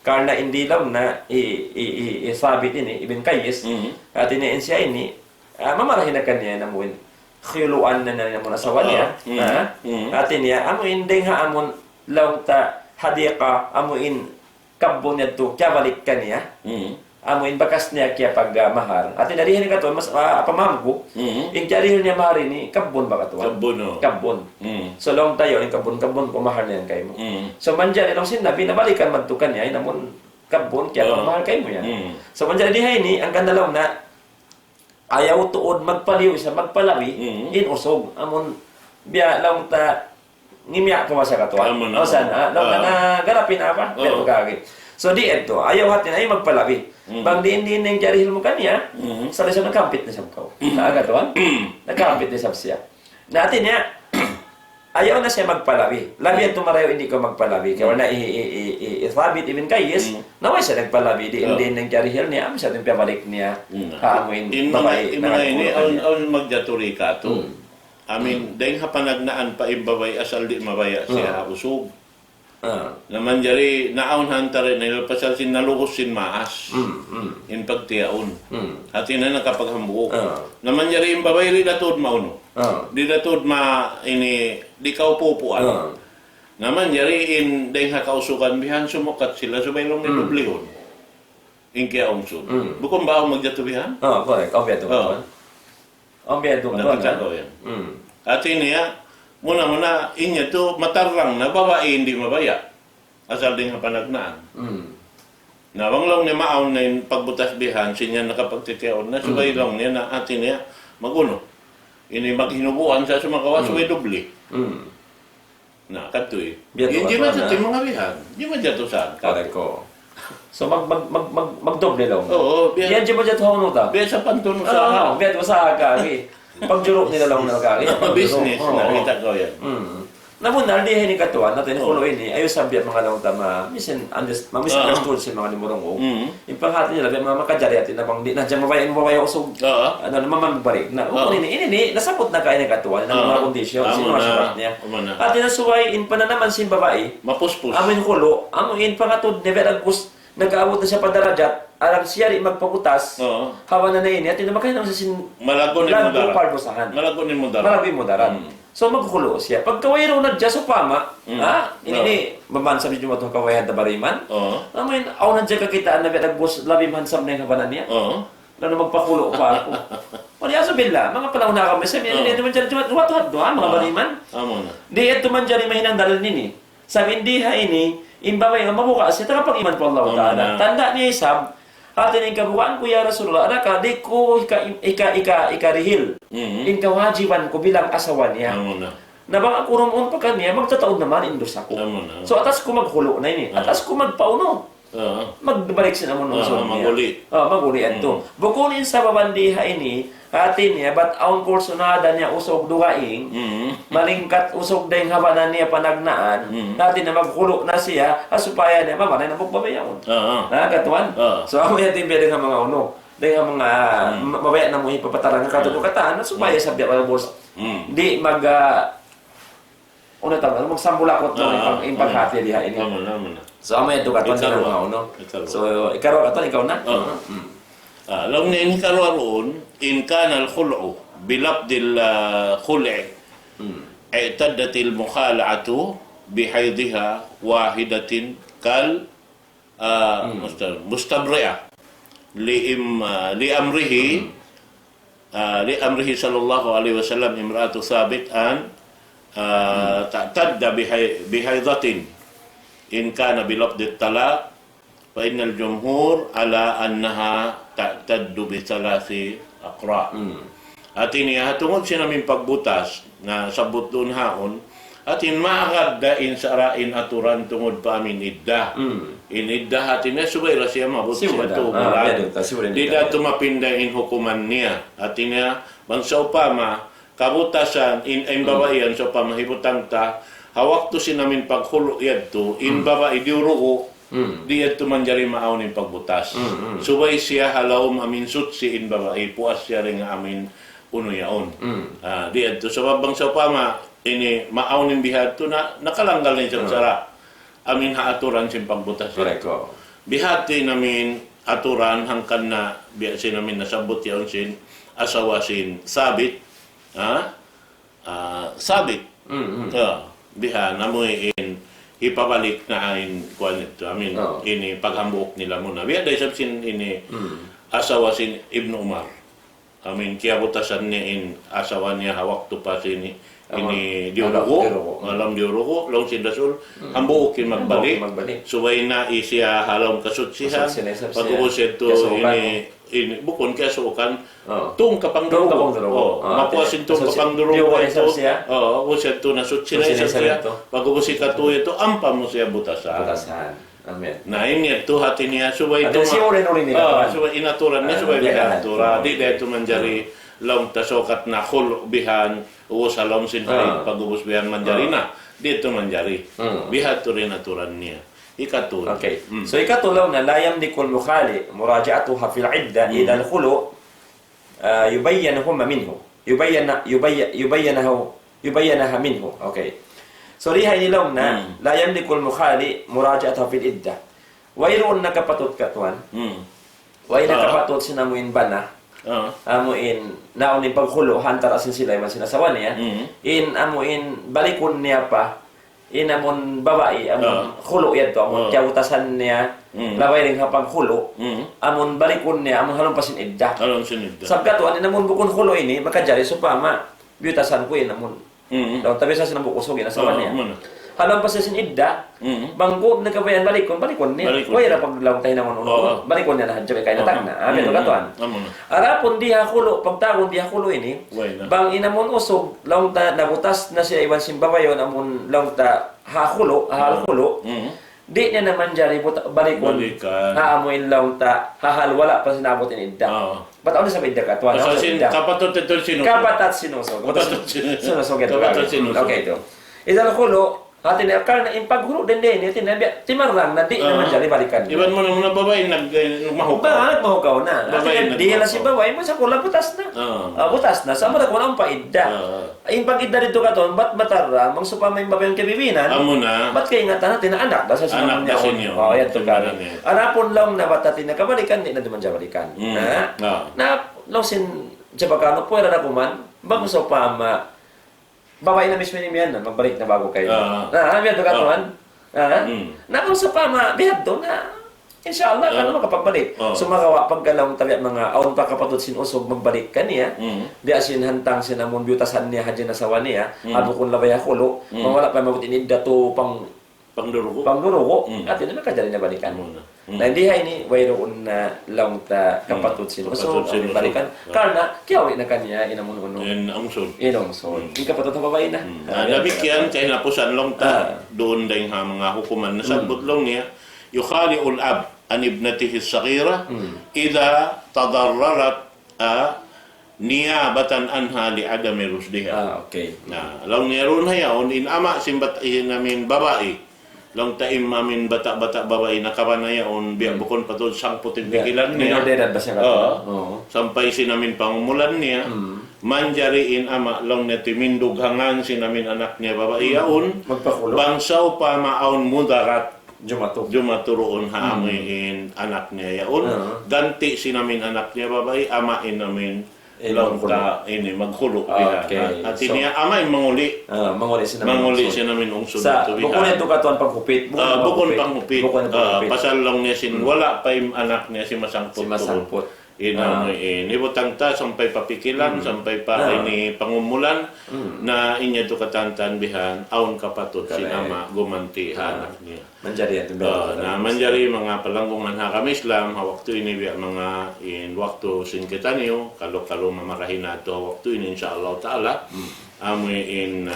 Karena hindi lang na isabit ini ibn Qayyis at ini siya ini mamarahin na kanya na muin khiyuluan na naman asawa niya atin niya amuin ding amon law ta hadiqa amuin kabon niya to kya balik kanya amuin bakas niya kya pag mahar atin narihin ka to mas pamamgo in kyarihin niya mahar ni kabon ba ka to kabon so long tayo in kabon ko mahar niyan kay mo so manja nilong sinabi na balikan madtukan niya namon kabon kya mahar kay mo yan so manja dihay ni ang kandalaw na ayaw tuod magpaliw isa magpalawi in usog amon biya lang ta ngimya ko sa katuan o sana lang na garapin apa pero kagi so di eto ayaw hatin ay magpalawi bang din ning jarihil mo kanya sa lesson nagkampit na sab ko katuan nagkampit na sab siya natin niya ayaw na siya magpalawi labi at tumarayo hindi ko magpalawi kaya na ithabit ibn Qayyis naway siya nagpalawi di hindi nang jarihil niya am siya din pabalik niya kaamuin babae na ini on magjaturi ka to amin dahil hapanagnaan pa imbabay asal di mabaya siya usog naman jari naon hantare na pasal sin naluhos sin maas in pagtiaon at ina nakapaghambuok naman jari imbabay ri datod mauno di datod ma ini di kaupupuan naman jari in dahil hakausukan bihan sumukat sila sumaylong ni dublihon in kaya ungsod bukom ba ang magjatubihan? Correct obyeto ka obyeto ka nakita yan at iniya muna inya to matarang na babae hindi mabaya asal din panagnaan nawang lang ni maaw na yung pagbutas bihan sinya nakapagtitiaon na subay lang niya na atin niya maguno ini maghinubuan sa sumakawas way dubli na katoy hindi man sa mga bihan hindi man dito saan correct ko so magdoble lang yan di ba dito hono ta biya sa pantuno sa biya sa kagi pagjuro nila lang na kagi business nakita ko yan namun naldihin ni katuan natin follow ini ayo sabi mga lang tama misunderstood sa mga limurong yung panghati nila mga makajari atin na bang di na dyan mabaya usog ano naman magbalik na ini nasabot na kaya ni katuan ng mga kondisyon sino masabat niya at inasuway in pa na naman sin babae mapuspus amin kulo amin pangatod never agus nag-aabot na siya padarajat arang siya rin magpaputas hawa na ini at inamakay naman sa sin malago ni mudaran so magkulo siya. Pag kawayro na dyan sa pama, ini mamansa medyo matong kawayan na bariman. Amin, aw na dyan kakitaan na nagbus labi mansam na yung kabanan niya. Lalo magpakulo pa ako. Pariyaso bila, mga panahon na kami, sabi niya, naman dyan, duwat-duwat doon, mga bariman. Di, ito man dyan, mahinang dalal nini. Sabi, hindi ha ini, imbabay nga mabuka siya, tagapag-iman po Allah Ta'ala. Tanda niya isab, atin ang kabukaan ko ya Rasulullah, anaka, di ko ikarihil. In kawajiban ko bilang asawa niya. Na bang ako roon pa kanya, magtataon naman indos ako. So atas ko maghulo na ini. Atas ko magpauno. Magbalik siya naman ng niya. Maguli ito. Bukunin sa babandiha ini, atin niya, ba't aon kursunada niya usog dugaing, malingkat usog dahil habanan niya panagnaan, natin na maghulo na siya, asupaya niya, mamanay na magbabayaon. Katuan? So ako yatin pwede nga mga uno. Dahil mga mabaya na mo ipapatarang katukukataan, supaya sabi ako boss, di magsambulakot mo yung paghati diha ini. So amay ito katuan sa mga uno. So ikaro katuan, ikaw na? Alam niya ini karoon, in kana al-khul'u bilabdil khul'i i'taddatil mukhala'atu bihaydhiha wahidatin kal mustabri'a liamrihi sallallahu alaihi wasallam imra'atu Thabit an ta'tadda bihaydatin in kana bilabdil talaq fa innal jumhur ala annaha ta'taddu bi thalathi aqra. At ini hatungod siya namin pagbutas na sabot doon haon atin maagad dain sa arain aturan tungod pa amin idda. Inidda atin na subay ra siya mabot siya to. Di da tumapinday in hukuman niya. Atin niya bangsa pa ma kabutasan in babayan so pa mahibutang ta hawak to sinamin paghulo yadto in babae diurugo di yadto manjari maaw ning pagbutas. Subay siya halawom amin sutsi in babae puas siya ring amin uno yaon. Di yadto so bangsa pa ma ini maaw ning bihad to na nakalanggal ni sara amin haaturan sin pagbutas. Correcto. Bihati namin aturan hangkan na biya sin namin nasabot yaon sin asawa sin sabit sabit. Biha namoy in ipabalik na ain kuan ito. I mean, ini paghambuok nila muna. Biya dahil sin ini asawa sin Ibn Umar. I mean, kaya butasan niya in asawa niya hawak to pa sin ini diurugo. Alam diurugo. Long sin dasul. Hambuokin magbalik. Suway na isya halong kasutsihan. Pag-ubos ito ini bukon kaya suukan tung kapang durugo. Mapuasin tung kapang durugo ito. Usya ito na sutsi na isa siya. Pag-ubos ito ampa mo siya butasan. Amen. Na ini ito hati niya subay ito. Subay inaturan niya subay binatura. Di dahil ito manjari laong tasokat na bihan uwas halong sinhay pag-ubos bihan manjari na. Di ito manjari. Bihat ito rin aturan niya. Ikatul. Okay. So ikatulaw na la yamliku al-mukhali muraja'atuha fil 'idda idha al-khulu yubayyinuhuma minhu. Yubayyanaha minhu. Okay. So riha inilaw na la yamliku al-mukhali muraja'atuha fil 'idda. Wayroon nakapatut katuan. Way nakapatut sinamuin bana. Amuin naon ni pagkhulo hantar asin sila man sinasawa niya. Amuin balikon niya pa inamon babae amon khulo yadto amon kawutasan niya labay ring hapang khulo amon balikon niya amon halong pasin idda sabkat ani namon bukon khulo ini makajari supama biutasan ko inamon daw tabi sa sinang bukusog inasawan niya halong pasin idda bangko nagabayan balikon niya way ra paglaw tay namon balikon niya na hadjay kay natagna amen katuan arapon diha khulo pagtagon diha khulo ini bang inamon usog law ta nabutas na siya iwan simbabayon amon law ta hakhulo di niya naman jari balikon haamoy law ta hahalwala pa sinabot in idda bataw ni sa idda katuan kapatot ito sinusog kapatat sinusog okay ito idal khulo hati na karena impaghulo din iti na timarang na di naman jari balikan. Iban mo na babae nagmahukaw. Bakit mahukaw na? Di na si babae mo sa kula butas na. Butas na sama na kuno ang paidda. Impag-idda dito katon bat matarang mang supa may babae yung kabibinan. Amo na. Bat kay ingatan natin na anak da sa sinamon niya. Yan to gani. Anapon lang na batatin na kabalikan di na naman balikan. Na losin jabagano po na kuman bang so pa babae na mismo ni Mian magbalik na bago kayo. Biyan to katuan. Nakon sa pama bihad do na inshallah kan makapagbalik. Sumakawa paggalawng tabi mga aon pa kapatod sinusog magbalik kaniya. Di asin hantang sinamon biutasan niya hadya na sawa niya. Ano kun labay akulo, mawala pa mabutin dato pangdurugo. At yun na makadali na balikan muna. Na hindi ini wayroon na lang ta kapatod sinusog balikan karena kiyawi na kaniya inamuno inaungsod yung kapatod na babae na nabikyan kay napusan long ta doon dahil mga hukuman na sabot long niya yukhali'ul ab an ibnatihi as-saghira idha tadarrarat niyabatan anha li adami rusdiha. Okay. Na long niyaron hayaon in ama simbat namin babae long taim mamin bata-bata babae nakabanayaon biya bukon patod sang puting pikilan niya. Sampay sinamin pangumulan niya. Manjariin ama long netimindog hangan sinamin anak niya babae yaon. Bangsaw pa maaon mudarat. Jumaturoon haamoyin anak niya yaon. Ganti sinamin anak niya babae amain namin long ta ini magkulo okay. At niya amay manguli siya namin ungsod to biha. Bukon ito katuan panghupit. Bukon panghupit. Pasal lang niya sin wala pa yung anak niya si masangpot. Nibutang ta sampay papikilan sampay pa ini pangumulan na inya to katantan bihan aon kapatot sinama gumanti anak niya. Manjari na manjari mga palanggungan ha kami Islam waktu ini biya mga in waktu singkitan niyo kalau mamarahin nato waktu ini insyaallah taala amoy in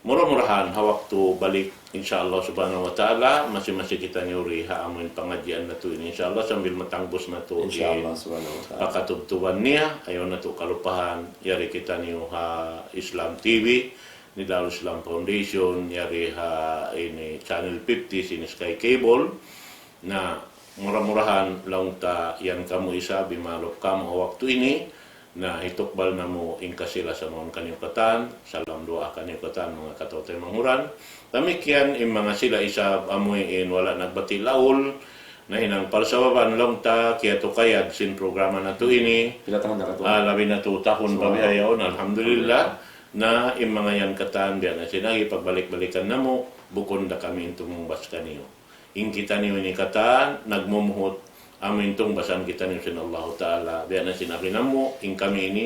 mura-murahan hawak to balik insyaallah subhanahu wa ta'ala masih-masih kita nyuri haamin pengajian na to ini insyaallah sambil matangbos na to Insyaallah subhanahu wa ta'ala. pakatubtuban niya ayaw na to kalupahan yari kita niyo ha Islam TV ni Darul Islam Foundation yari ha ini Channel 50 sini Sky Cable na murah-murahan lang ta yan kamu isa bimalok kamu waktu ini na itukbal na mo ingka sila sa mga kanyukatan, salam doa kanyukatan, mga katotoy manguran. Tamikyan, yung mga sila isa amuin wala nagbati laul, na inang palsawaban lang ta, kaya to kayad sin programa na to ini. Pila tahun na kato? Labi na to tahon pa biyayaw, alhamdulillah, na yung mga yan katan, biyan na sinagi, pagbalik-balikan na mo, bukon na kami itong bas kaniyo. Ing kita niyo ini katan, nagmumuhot, amin itong basan kita niyo sin Allah Ta'ala. Biyan na sinabi na mo, ing kami ini,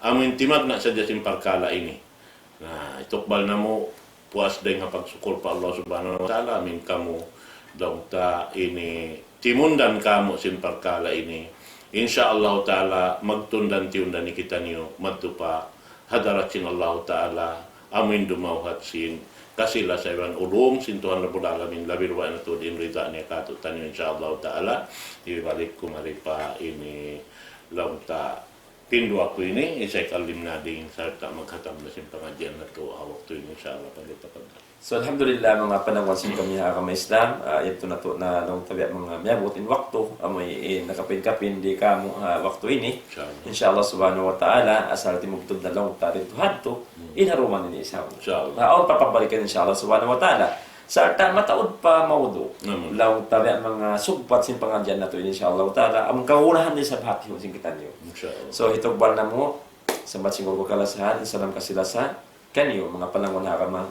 amin timag na sa jasim parkala ini. Na itukbal na mo, puas din nga pagsukol pa Allah Subhanahu wa Ta'ala, amin kamu, daw ta ini, timundan kamo sin parkala ini. Insya Allah Ta'ala, magtundan tiundan ni kita niyo, madtupa, hadarat sin Allah Ta'ala, amin dumawhat sin, kasila sa iban ulong sin Tuhan Rabbul Alamin labirwa na to din rida niya katutan niyo insyaallah ta'ala ibalik ko maripa ini lauta pindo ako ini isay kalim na din sarta maghatam na sin pengajian na to hawak to ini insyaallah pagitapan. So alhamdulillah mga panangwasin kami ha kami Islam ito na to na nung tabi mga miyabot in waktu amoy nakapin-kapin di kamo waktu ini insyaallah subhanahu wa ta'ala asal timugtod na lang tarin tuhan to inharuman ni isaw insyaallah aon papabalikan insyaallah subhanahu wa ta'ala sa mataod pa maudo law tabi mga sugpat sin pangadyan na to insyaallah ta'ala ang kaunahan ni sa bahati sin kita niyo insyaallah. So ito bal na mo sa matsingur ko kalasahan isalam kasilasa kanyo mga panangon hakamang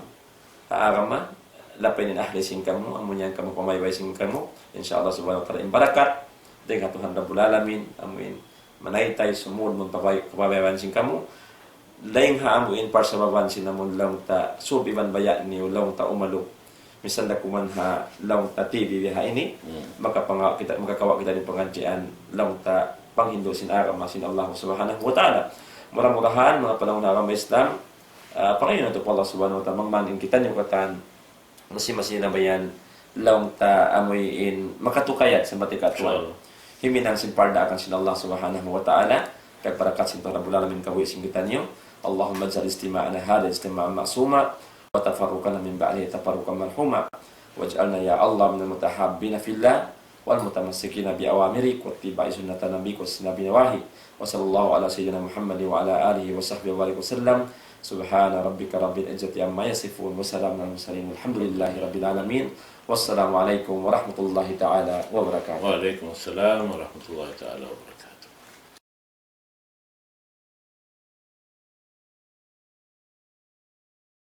arama lapainin ahlisin kamu amunyan kamu pamaywaisin kamu insyaallah subhanahu wa ta'ala barakat dengan Tuhan Rabbul Alamin amin manaytay sumul mun pabaywansin kamu laing ha amuin par sa babansin namun lang ta subiban bayan ni lang ta umalo misal na kuman ha lang ta TV ha ini makakawa kita ng pangadyan lang ta panghindusin arama sin Allah subhanahu wa ta'ala murah-murahan mga panahon na arama Islam Panginoon ito po Allah subhanahu wa ta'ala mangmanin kita niyo katan masih na bayan laong ta amoyin makatukayat sa matikatuan himinang sinparda akan sin Allah subhanahu wa ta'ala kay parakat sin Rabbul Alamin kawi sin kita niyo Allahumma jal istima'ana hada istima'an ma'suma wa tafarruqana min ba'li tafarruqan marhuma waj'alna ya Allah minal mutahabbina fillah wal mutamassikina bi awamirik wa ittiba'i sunnata nabiyyika wa nawahi wa sallallahu ala sayyidina Muhammad wa ala alihi wa sahbihi wa alihi wasallam. Subhana rabbika rabbil izzati amma yasifun wa salamun alal mursalin walhamdulillahi rabbil alamin wassalamu alaikum warahmatullahi ta'ala wabarakatuh. Waalaikumsalam warahmatullahi ta'ala wabarakatuh.